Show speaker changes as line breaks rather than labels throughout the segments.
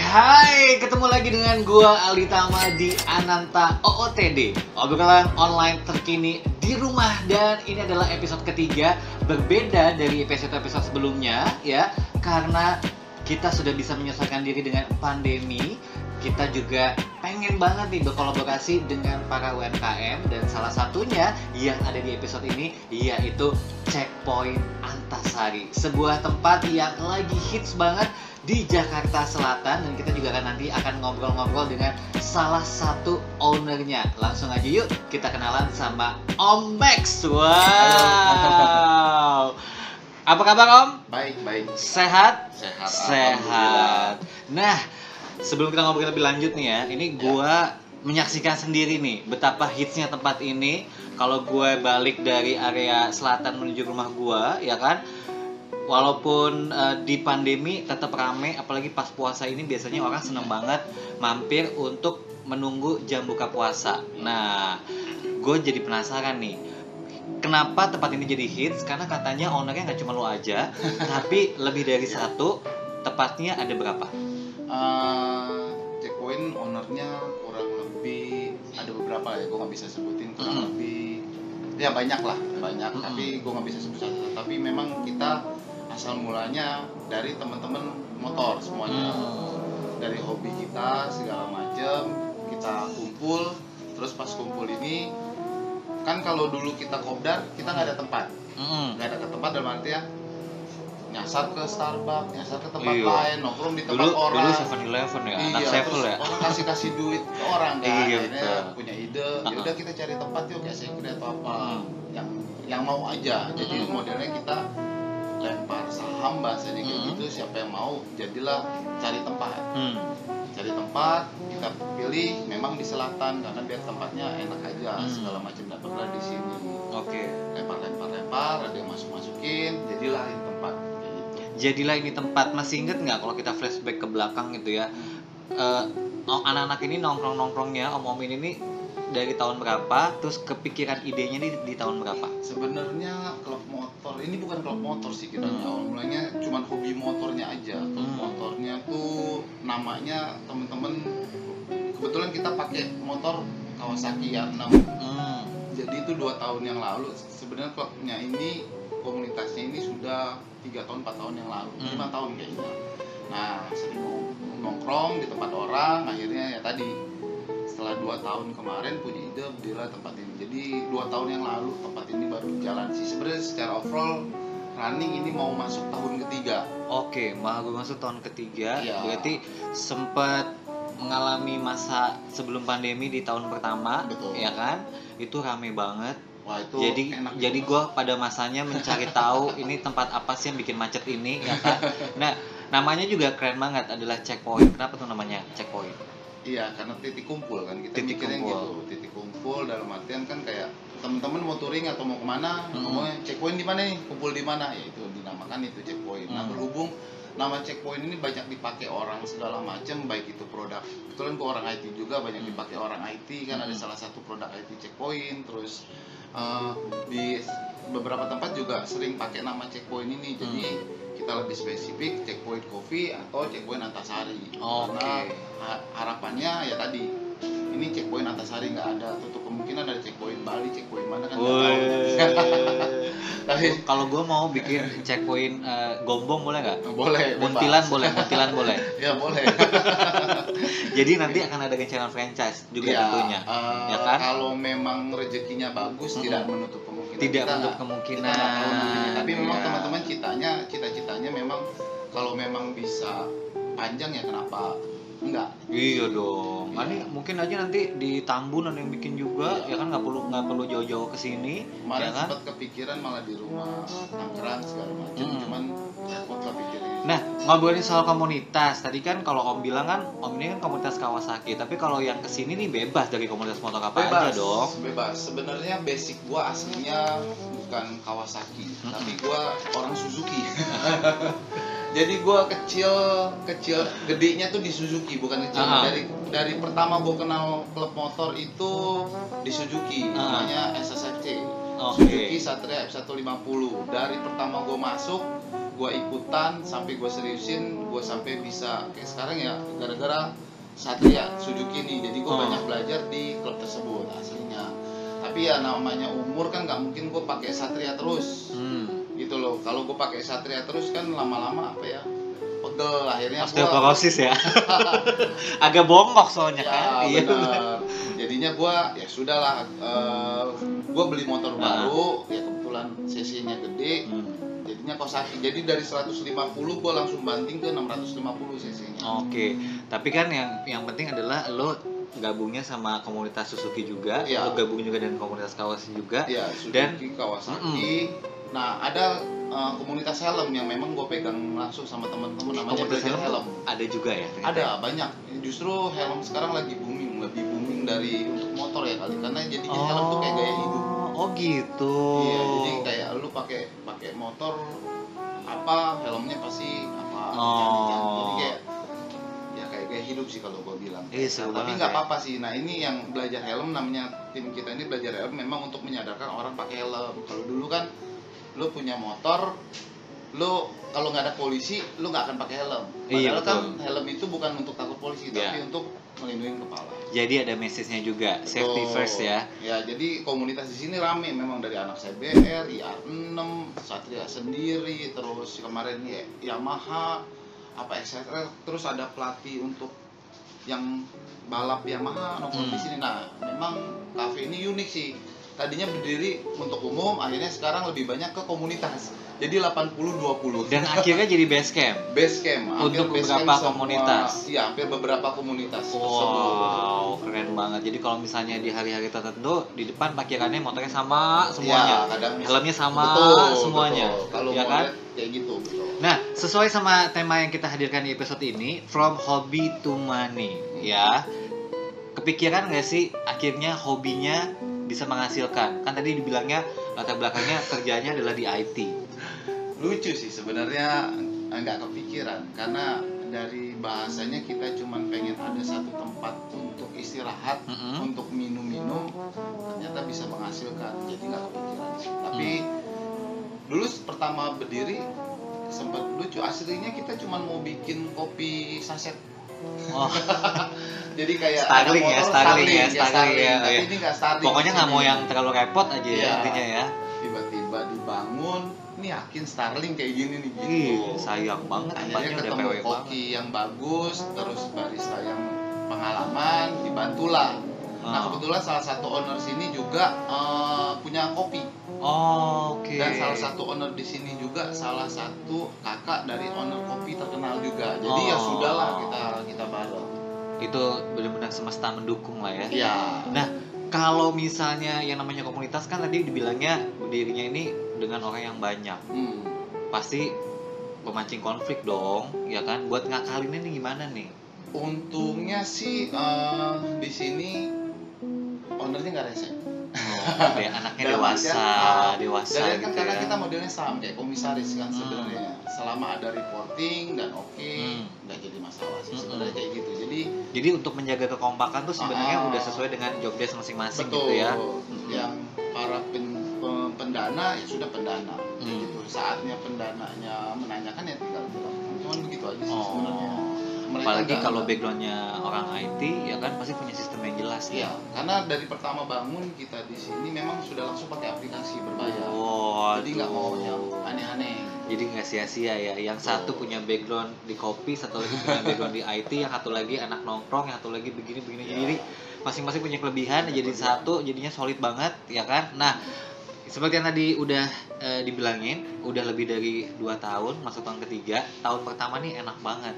Hai, ketemu lagi dengan gua Aldi Tama di Ananta OOTD, obrolan online terkini di rumah. Dan ini adalah episode ketiga, berbeda dari episode-episode sebelumnya ya, karena kita sudah bisa menyesuaikan diri dengan pandemi. Kita juga pengen banget nih berkolaborasi dengan para UMKM, dan salah satunya yang ada di episode ini yaitu Checkpoint Antasari, sebuah tempat yang lagi hits banget di Jakarta Selatan, dan kita juga nanti akan ngobrol-ngobrol dengan salah satu ownernya. Langsung aja yuk kita kenalan sama Om Max. Wow. Apa kabar Om?
Baik.
Sehat?
Sehat.
Nah, sebelum kita ngobrol lebih lanjut nih ya, ini gua menyaksikan sendiri nih betapa hitsnya tempat ini. Kalau gue balik dari area selatan menuju rumah gua, ya kan, walaupun di pandemi tetap rame, apalagi pas puasa ini biasanya orang seneng banget mampir untuk menunggu jam buka puasa. Nah, gue jadi penasaran nih, kenapa tempat ini jadi hits? Karena katanya ownernya nggak cuma lo aja, tapi lebih dari satu. Tepatnya ada berapa?
Checkpoint ownernya kurang lebih ada beberapa ya, gue nggak bisa sebutin, kurang lebih ya banyak. Tapi gue nggak bisa sebut satu. Tapi memang kita asal mulanya dari teman-teman motor semuanya, dari hobi kita segala macam kita kumpul. Terus pas kumpul ini kan, kalau dulu kita kopdar kita nggak ada tempat, dalam arti ya nyasar ke Starbucks, nyasar ke tempat lain, nongkrong di tempat orang.
Dulu 7-Eleven ya, anak Sevel ya.
Orang kasih duit ke orang kan, akhirnya punya ide, ya udah kita cari tempat yuk, kayak secret atau apa, yang mau aja. Jadi modelnya kita lempar saham bahasanya kayak gitu, siapa yang mau, jadilah cari tempat. Cari tempat, kita pilih memang di selatan karena biar tempatnya enak aja, segala macam dapatlah di sini.
Oke.
Lempar, ada yang masukin, jadilah ini tempat.
Jadilah ini tempat. Masih inget nggak kalau kita flashback ke belakang gitu ya, anak-anak ini nongkrongnya om-om ini dari tahun berapa, terus kepikiran idenya di tahun berapa?
Sebenarnya klub motor ini bukan klub motor sih kita, awal mulanya cuman hobi motornya aja. Klub motornya tuh namanya temen-temen, kebetulan kita pakai motor Kawasaki R6. Jadi itu 2 tahun yang lalu. Sebenarnya klubnya ini, komunitasnya ini sudah 3 tahun 4 tahun yang lalu, 5 tahun kayaknya. Nah, sering nongkrong di tempat orang, akhirnya ya tadi setelah 2 tahun kemarin punya ide berdirilah tempat ini. Jadi 2 tahun yang lalu tempat ini baru jalan sih. Sebenarnya secara overall running ini mau masuk tahun ketiga.
Oke, baru masuk tahun ketiga.
Ya.
Berarti sempat mengalami masa sebelum pandemi di tahun pertama.
Betul.
Ya kan? Itu rame banget.
Wah, itu
Jadi gue pada masanya mencari tahu ini tempat apa sih yang bikin macet ini, ya kan? Nah, namanya juga keren banget, adalah Checkpoint. Kenapa tuh namanya Checkpoint?
Iya, karena titik kumpul kan, kita
Titik
mikirnya
kumpul.
gitu. Titik kumpul dalam artian kan kayak teman-teman mau touring atau mau kemana, ngomongnya checkpoint di mana nih, kumpul di mana, ya itu dinamakan itu checkpoint. Nah, berhubung nama checkpoint ini banyak dipakai orang segala macam, baik itu produk, kebetulan gue orang IT juga, banyak dipakai orang IT kan, ada salah satu produk IT checkpoint. Terus di beberapa tempat juga sering pakai nama checkpoint ini. Jadi kita lebih spesifik checkpoint coffee atau checkpoint Antasari. Karena harapannya ya tadi, ini checkpoint Antasari nggak ada tutup kemungkinan ada checkpoint Bali, checkpoint mana kan nggak tahu. Tapi
kalau gue mau bikin Checkpoint Gombong boleh nggak?
boleh.
Muntilan
bebas.
boleh.
Ya boleh.
Jadi nanti akan ada channel franchise juga tentunya, ya kan?
Kalau memang rezekinya bagus, tidak menutup kemungkinan.
Tidak menutup kemungkinan.
Kita nggak tahu nantinya. Tapi memang
Ya.
teman-teman cita-citanya memang kalau memang bisa panjang ya kenapa Enggak.
Iya dong.
Iya.
Ini mungkin aja nanti di Tambun ada yang bikin juga,
Iya.
ya kan nggak perlu jauh-jauh ke sini,
Kemarin
ya kan?
sempat kepikiran malah di rumah Tangerang segala macam, cuman repot lah pikirnya.
Nah, ngobrolin soal komunitas, tadi kan kalau Om bilang kan, Om ini kan komunitas Kawasaki, tapi kalau yang kesini nih bebas dari komunitas motor apa aja dong.
Bebas. Sebenarnya basic gua aslinya bukan Kawasaki, tapi gua orang Suzuki. Jadi gua kecil gedenya tuh di Suzuki, bukan kecil. Dari pertama gua kenal klub motor itu di Suzuki, namanya SSFC. Suzuki Satria F150. Dari pertama gua masuk, gua ikutan sampai gua seriusin, gua sampai bisa kayak sekarang ya gara-gara Satria Suzuki nih. Jadi gua banyak belajar di klub tersebut aslinya. Tapi ya namanya umur kan nggak mungkin gua pakai Satria terus. Gitu loh. Kalau gue pakai Satria terus kan lama-lama apa ya, pegel akhirnya
osteoporosis ya. Agak bongkok soalnya
ya,
kan.
Iya benar. Jadinya gue ya sudahlah, gue beli motor baru ya, kebetulan cc-nya gede. Jadinya Kawasaki. Jadi dari 150 gue langsung banting ke 650 cc-nya.
Oke. Tapi kan yang penting adalah lo gabungnya sama komunitas Suzuki juga, lo gabung juga dengan komunitas Kawasaki juga.
Iya, Suzuki, Kawasaki. Nah, ada komunitas helm yang memang gue pegang langsung sama teman-teman, namanya Belajar Helm.
Ada juga ya?
Ada, banyak. Justru helm sekarang lagi booming, lebih booming dari untuk motor ya kali, karena jadinya helm tuh kayak gaya hidup.
Oh gitu.
Iya, jadi kayak lu pakai motor apa, helmnya pasti apa. Jadi kayak ya kayak gaya hidup sih kalau gue bilang. Tapi nggak apa-apa sih. Nah, ini yang Belajar Helm, namanya tim kita ini Belajar Helm, memang untuk menyadarkan orang pakai helm. Kalau dulu kan lu punya motor, lu kalau nggak ada polisi, lu nggak akan pakai helm. Padahal kan helm itu bukan untuk takut polisi, tapi untuk melindungi kepala.
Jadi ada message-nya juga, safety first ya.
Ya, jadi komunitas di sini rame memang, dari anak CBR, IR6, Satria sendiri, terus kemarin ya Yamaha, apa XSR, terus ada pelatih untuk yang balap Yamaha nongkrong di sini. Nah, memang kafe ini unik sih. Tadinya berdiri untuk umum, akhirnya sekarang lebih banyak ke komunitas. Jadi 80-20.
Dan akhirnya jadi base camp.
Base camp.
Untuk beberapa komunitas.
Iya, hampir beberapa komunitas.
Wow, keren banget. Jadi kalau misalnya di hari-hari tertentu, di depan parkirannya motornya sama semuanya.
Ya, kadang
helmnya sama semuanya.
Betul. Kalau
ya
kan?
Kan?
Kayak gitu, betul.
Nah, sesuai sama tema yang kita hadirkan di episode ini, From Hobby to Money, ya. Kepikiran nggak sih akhirnya hobinya bisa menghasilkan? Kan tadi dibilangnya latar belakangnya kerjanya adalah di IT.
Lucu sih sebenarnya, nggak kepikiran karena dari bahasanya kita cuman pengen ada satu tempat untuk istirahat, untuk minum-minum, ternyata bisa menghasilkan. Jadi nggak kepikiran sih. Tapi dulu pertama berdiri sempat lucu, aslinya kita cuman mau bikin kopi saset. Jadi kayak
Starling ya.
Tapi
Ya.
ini nggak Starling.
Pokoknya nggak mau yang terlalu repot aja ya intinya ya.
Tiba-tiba dibangun, ini yakin Starling kayak gini nih gitu.
Sayang banget
Akhirnya
tempatnya udah
ketemu
PW
koki
banget.
yang bagus, terus barista yang pengalaman, dibantulah. Nah, kebetulan salah satu owner sini juga punya kopi.
Oke.
Dan salah satu owner di sini juga salah satu kakak dari owner kopi terkenal juga. Jadi ya sudahlah, kita bareng.
Itu benar-benar semesta mendukung lah ya.
Iya.
Nah, kalau misalnya yang namanya komunitas kan tadi dibilangnya berdirinya ini dengan orang yang banyak. Pasti memancing konflik dong, ya kan? Buat ngakalinnya nih gimana nih?
Untungnya sih di sini ownernya nggak rese.
Anaknya dewasa
Dan kan
gitu
karena
ya.
kita modelnya sama kayak komisaris kan sebenarnya. Selama ada reporting dan nggak jadi masalah sih sebenarnya kayak gitu.
Jadi untuk menjaga kekompakan tuh sebenarnya udah sesuai dengan job desk masing-masing gitu ya.
Yang para pendana ya sudah pendana. Gitu. Saatnya pendananya menanyakan ya tinggal bilang. Cuman begitu aja sih sebenarnya.
Apalagi kalau backgroundnya orang IT ya kan pasti punya sistem yang jelas
ya. Karena dari pertama bangun kita di sini memang sudah langsung pakai aplikasi berbayar. Jadi nggak mau yang aneh-aneh.
Jadi nggak sia-sia ya. Yang satu punya background di kopi, satu lagi punya background di IT, yang satu lagi anak nongkrong, yang satu lagi begini. Jadi masing-masing punya kelebihan. Jadi satu jadinya solid banget ya kan. Nah, seperti yang tadi udah dibilangin, udah lebih dari 2 tahun, masuk tahun ketiga. Tahun pertama nih enak banget.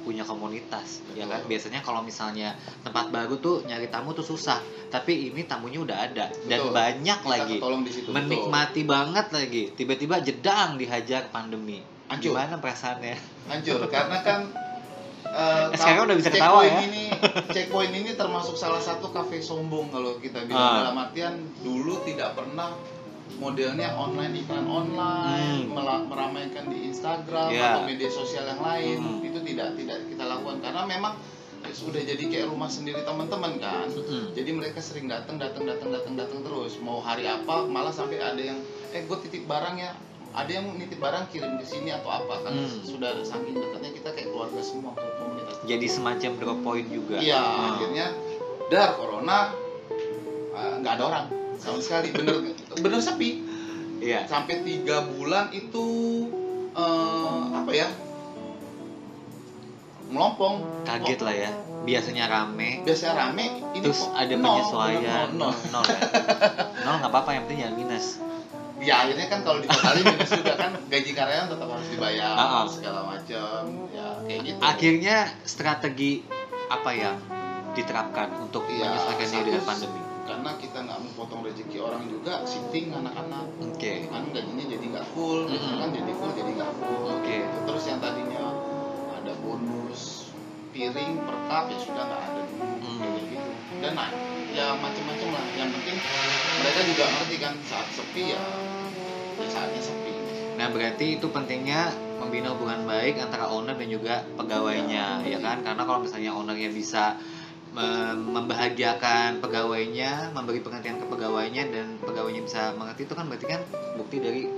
punya komunitas.
Betul.
Ya kan, biasanya kalau misalnya tempat baru tuh nyari tamu tuh susah, tapi ini tamunya udah ada dan
Betul.
banyak
Kita
lagi,
ketolong di situ,
menikmati banget lagi, tiba-tiba jedang dihajar pandemi.
Hancur.
Gimana perasaannya?
Hancur karena kan
Sekarang udah bisa ketawa ya.
Checkpoint ini termasuk salah satu kafe sombong kalau kita bilang, dalam artian dulu tidak pernah modelnya iklan online, meramaikan di Instagram atau media sosial yang lain, itu tidak kita lakukan karena memang sudah jadi kayak rumah sendiri teman-teman kan. Jadi mereka sering datang terus, mau hari apa malah sampai ada yang gue titip barang ya, ada yang nitip barang kirim ke sini atau apa kan. Sudah saking dekatnya kita kayak keluarga semua komunitas.
Jadi semacam drop point juga.
Iya, akhirnya corona nggak ada orang sama sekali, bener sepi.
Iya.
Sampai 3 bulan itu melompong.
Kaget lah ya. Biasanya rame.
Ini
terus ada penyesuaian. Nol ya. Nol nggak apa-apa, yang penting jangan minus.
Ya akhirnya kan kalau ditotalin minus juga kan, gaji karyawan tetap harus dibayar segala macam. Ya kayak gitu. Akhirnya
strategi apa yang diterapkan untuk menyesuaikan diri dengan pandemi?
Karena kita nggak mau potong rezeki orang juga, shifting anak-anak. Kan gajinya jadi nggak full, kan jadi full jadi nggak full. Terus yang tadinya ada bonus piring per cup ya sudah nggak ada dulu, kayak gitu. Dan ya macam-macam lah. Yang penting mereka juga ngerti kan saat sepi ya saatnya sepi.
Nah berarti itu pentingnya membina hubungan baik antara owner dan juga pegawainya, ya kan? Karena kalau misalnya ownernya bisa membahagiakan pegawainya, memberi pengertian ke pegawainya dan pegawainya bisa mengerti, itu kan berarti kan bukti dari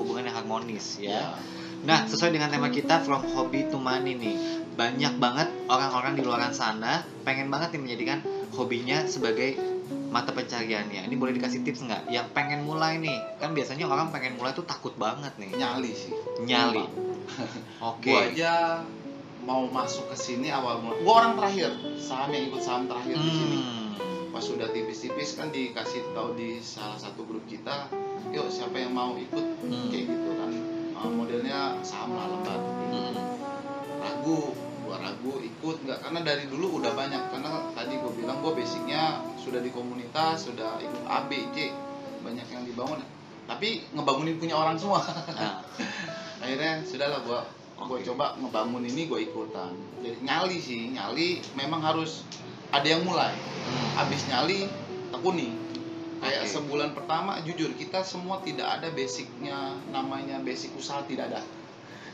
hubungan yang harmonis ya. Nah sesuai dengan tema kita From Hobby to Money nih, banyak banget orang-orang di luar sana pengen banget nih menjadikan hobinya sebagai mata pencariannya. Ini boleh dikasih tips nggak? Yang pengen mulai nih, kan biasanya orang pengen mulai tuh takut banget nih.
Nyali sih.
Gua
aja mau masuk ke sini awal mulai. Gua orang terakhir, yang ikut saham terakhir di sini. Pas sudah tipis-tipis kan dikasih tahu di salah satu grup kita, yuk siapa yang mau ikut, kayak gitu kan. Modelnya saham lah lembar. Gua ragu ikut nggak, karena dari dulu udah banyak, karena tadi gua bilang gua basicnya sudah di komunitas, sudah ikut A, B, C, banyak yang dibangun. Tapi ngebangunin punya orang semua. Akhirnya sudahlah gua coba ngebangun ini, gue ikutan. Jadi nyali memang harus ada yang mulai. Habis nyali tekuni. Kayak sebulan pertama jujur kita semua tidak ada basicnya, namanya basic usaha tidak ada.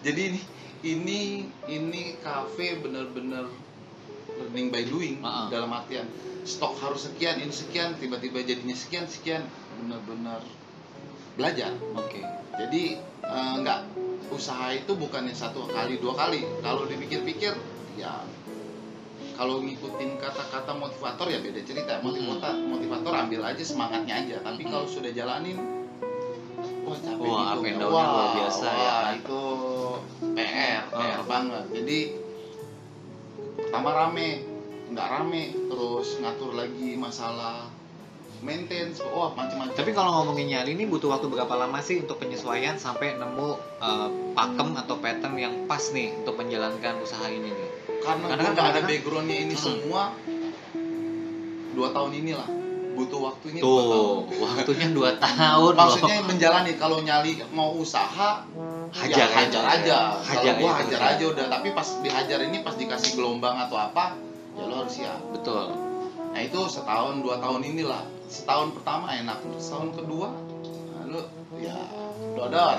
Jadi ini kafe bener-bener learning by doing. Dalam artian stok harus sekian, ini sekian, tiba-tiba jadinya sekian, bener-bener belajar. Jadi nggak, usaha itu bukannya 1 kali 2 kali. Kalau dipikir-pikir ya, kalau ngikutin kata-kata motivator ya beda cerita. Motivator ambil aja semangatnya aja, tapi kalau sudah jalanin capek gitu.
Luar biasa ya.
Itu PR banget. Jadi pertama rame, nggak rame, terus ngatur lagi masalah maintenance, macam-macam.
Tapi kalau ngomongin nyali ini butuh waktu berapa lama sih untuk penyesuaian sampai nemu pakem atau pattern yang pas nih untuk menjalankan usaha ini nih?
Karena kan ada backgroundnya ini semua 2 tahun inilah, butuh waktunya 2 tahun.
Waktunya 2 tahun.
Maksudnya menjalani, kalau nyali mau usaha hajar aja. Kalau gua hajar aja udah, tapi pas dihajar ini pas dikasih gelombang atau apa ya lo harus siap.
Betul.
Nah itu 1 tahun 2 tahun inilah. Setahun pertama enak, setahun kedua lu ya dodor.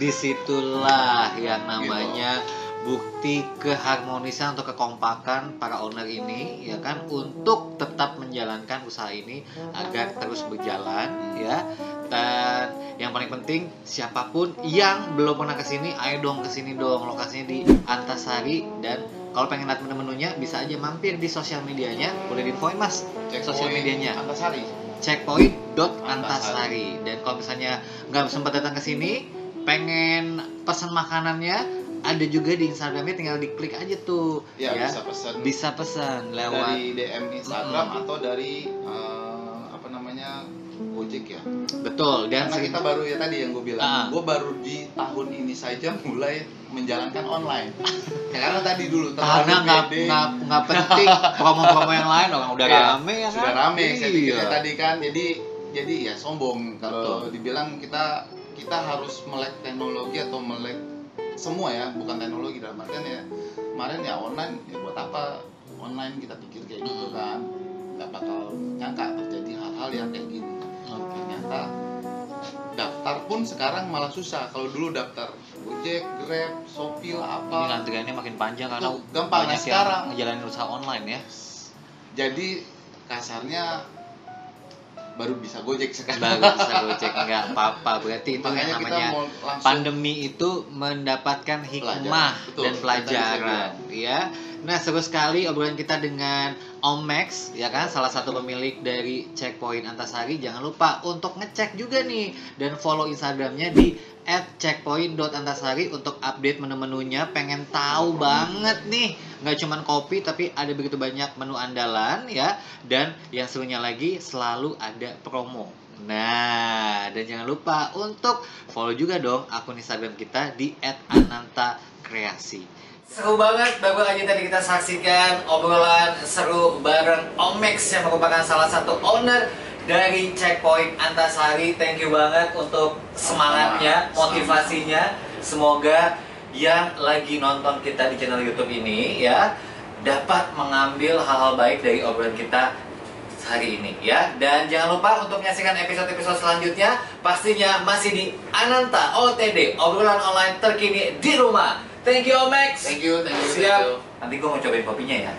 Disitulah yang namanya bukti keharmonisan atau kekompakan para owner ini, ya kan, untuk tetap menjalankan usaha ini agar terus berjalan, ya. Dan yang paling penting, siapapun yang belum pernah kesini, ayo dong kesini dong. Lokasinya di Antasari, dan kalau pengen lihat menu-menunya bisa aja mampir di sosial medianya. Boleh diinfoin mas sosial medianya?
Antasari.
Checkpoint.antasari. Dan kalau misalnya nggak sempat datang ke sini, pengen pesan makanannya, ada juga di Instagramnya, tinggal diklik aja tuh.
Ya.
Bisa pesan lewat
dari DM Instagram atau dari Gojek ya.
Betul. Dan
karena kita baru ya tadi yang gue bilang, gue baru di tahun ini saja mulai menjalankan online. Ya, karena tadi dulu
karena nggak penting promo-promo yang lain, orang udah rame ya kan.
Sudah rame, saya pikirnya tadi kan. Jadi ya sombong kalau dibilang kita harus melek teknologi atau melek semua ya, bukan teknologi dalam artian ya. Kemarin ya online, ya buat apa online kita pikir kayak gitu kan, nggak bakal nyangka terjadi hal-hal yang kayak gini. Ternyata daftar pun sekarang malah susah. Kalau dulu daftar Gojek, Grab, Shopee lah apa,
ini antriannya makin panjang karena
gampang. Nah, sekarang
ngejalanin usaha online ya.
Jadi kasarnya baru bisa Gojek sekarang.
Baru bisa Gojek, nggak apa-apa. Berarti itu
makanya
yang namanya pandemi itu mendapatkan hikmah dan pelajaran, ya. Nah, seru sekali obrolan kita dengan Om Max, ya kan, salah satu pemilik dari Checkpoint Antasari. Jangan lupa untuk ngecek juga nih dan follow Instagramnya di @checkpoint.antasari untuk update menu-menunya. Pengen tahu banget nih, nggak cuman kopi tapi ada begitu banyak menu andalan ya. Dan yang serunya lagi selalu ada promo. Nah, dan jangan lupa untuk follow juga dong akun Instagram kita di @anantakreasi. Seru banget, baru aja tadi kita saksikan obrolan seru bareng Om Max yang merupakan salah satu owner dari Checkpoint Antasari. Thank you banget untuk semangatnya, motivasinya. Semoga yang lagi nonton kita di channel YouTube ini ya dapat mengambil hal-hal baik dari obrolan kita hari ini ya. Dan jangan lupa untuk menyaksikan episode-episode selanjutnya, pastinya masih di Ananta OTD, obrolan online terkini di rumah. Thank you Om Max.
Thank you.
Siap. Nanti gue mau cobain kopinya ya.